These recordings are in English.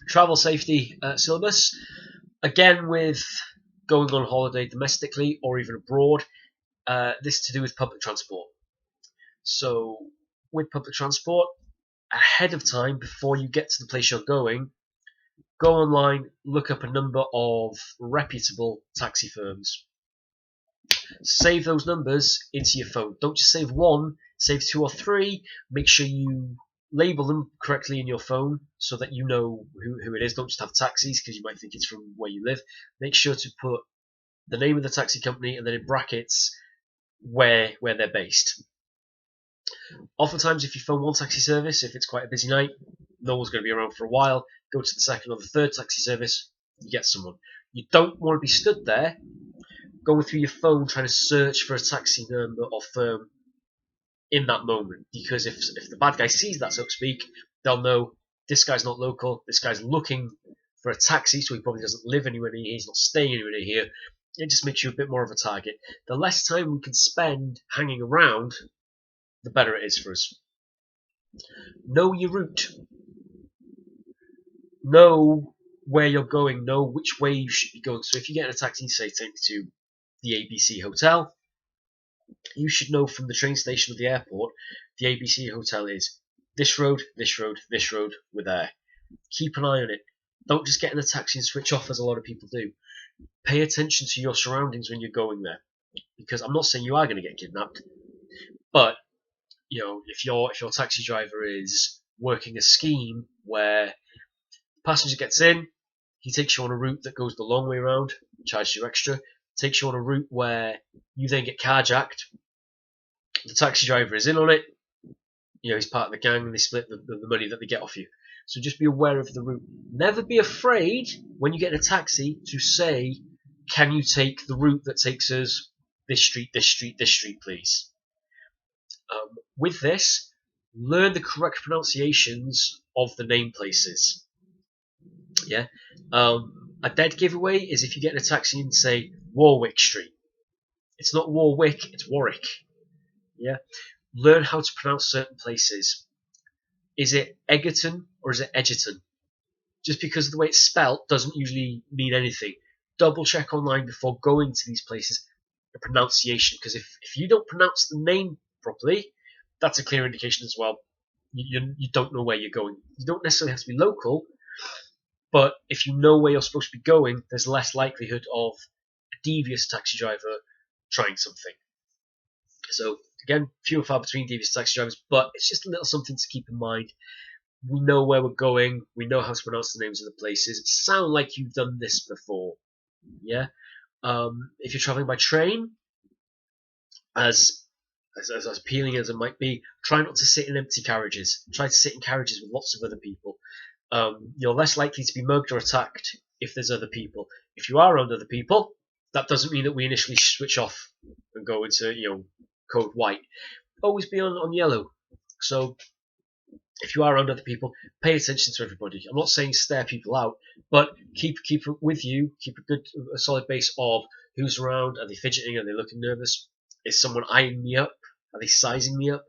Travel safety syllabus. Again, with going on holiday domestically or even abroad, this is to do with public transport. So, with public transport, ahead of time, before you get to the place you're going, go online, look up a number of reputable taxi firms. Save those numbers into your phone. Don't just save one, save 2 or 3. Make sure you label them correctly in your phone so that you know who it is. Don't just have taxis because you might think it's from where you live. Make sure to put the name of the taxi company and then in brackets where they're based. Oftentimes, if you phone one taxi service, if it's quite a busy night, no one's going to be around for a while. Go to the second or the third taxi service, you get someone. You don't want to be stood there going through your phone trying to search for a taxi number or firm in that moment, because if the bad guy sees that, so to speak, they'll know this guy's not local, this guy's looking for a taxi, so he probably doesn't live anywhere near here, he's not staying anywhere near here. It just makes you a bit more of a target. The less time we can spend hanging around, the better it is for us. Know your route. Know where you're going. Know which way you should be going. So if you get in a taxi, say take me to the ABC Hotel, you should know from the train station or the airport, the ABC Hotel is this road, this road, this road, we're there. Keep an eye on it. Don't just get in a taxi and switch off as a lot of people do. Pay attention to your surroundings when you're going there. Because I'm not saying you are going to get kidnapped, but you know, if your taxi driver is working a scheme where the passenger gets in, he takes you on a route that goes the long way around, charges you extra, takes you on a route where you then get carjacked, the taxi driver is in on it, you know, he's part of the gang and they split the money that they get off you. So just be aware of the route. Never be afraid when you get in a taxi to say, can you take the route that takes us this street, this street, this street, please? With this, learn the correct pronunciations of the name places. Yeah. A dead giveaway is if you get in a taxi and say Warwick Street. It's not Warwick, it's Warwick. Yeah. Learn how to pronounce certain places. Is it Egerton or is it Edgerton? Just because of the way it's spelt doesn't usually mean anything. Double check online before going to these places the pronunciation, because if you don't pronounce the name properly, that's a clear indication as well. You don't know where you're going. You don't necessarily have to be local, but if you know where you're supposed to be going, there's less likelihood of a devious taxi driver trying something. So again, few and far between devious taxi drivers, but it's just a little something to keep in mind. We know where we're going. We know how to pronounce the names of the places. It sounds like you've done this before. Yeah. If you're traveling by train, as appealing as it might be, try not to sit in empty carriages. Try to sit in carriages with lots of other people. You're less likely to be mugged or attacked if there's other people. If you are around other people, that doesn't mean that we initially switch off and go into code white. Always be on yellow. So if you are around other people, pay attention to everybody. I'm not saying stare people out, but keep it with you. Keep a solid base of who's around. Are they fidgeting? Are they looking nervous? Is someone eyeing me up? Are they sizing me up?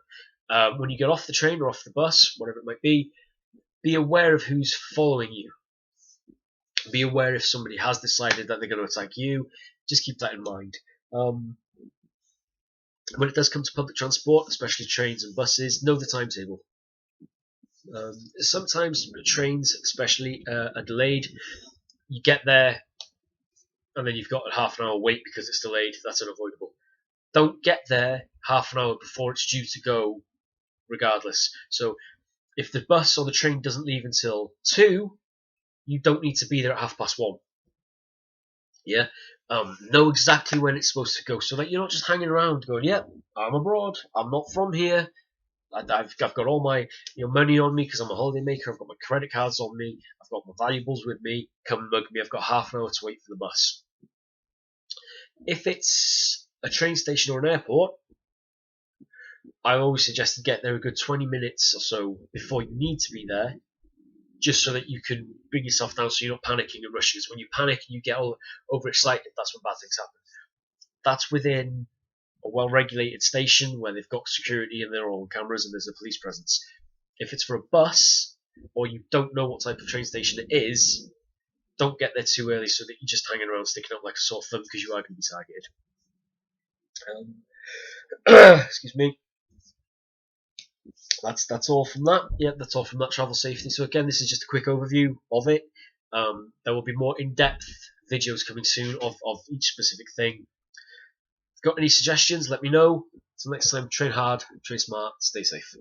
When you get off the train or off the bus, whatever it might be aware of who's following you. Be aware if somebody has decided that they're going to attack you. Just keep that in mind. When it does come to public transport, especially trains and buses, know the timetable. Sometimes trains, especially, are delayed. You get there, and then you've got a half an hour wait because it's delayed. That's unavoidable. Don't get there half an hour before it's due to go, regardless. So if the bus or the train doesn't leave until 2, you don't need to be there at 1:30. Yeah? Know exactly when it's supposed to go so that you're not just hanging around going, yep, I'm abroad, I'm not from here, I've got all my money on me because I'm a holiday maker, I've got my credit cards on me, I've got my valuables with me, come mug me, I've got half an hour to wait for the bus. If it's a train station or an airport, I always suggest to get there a good 20 minutes or so before you need to be there, just so that you can bring yourself down so you're not panicking and rushing. Because when you panic and you get all overexcited, that's when bad things happen. That's within a well-regulated station where they've got security and they're all on cameras and there's a police presence. If it's for a bus, or you don't know what type of train station it is, don't get there too early so that you're just hanging around sticking out like a sore thumb because you are going to be targeted. Excuse me. That's all from that. Yeah, that's all from that travel safety. So again, this is just a quick overview of it. There will be more in-depth videos coming soon of each specific thing. If you've got any suggestions, let me know. Until next time, train hard, train smart, stay safe.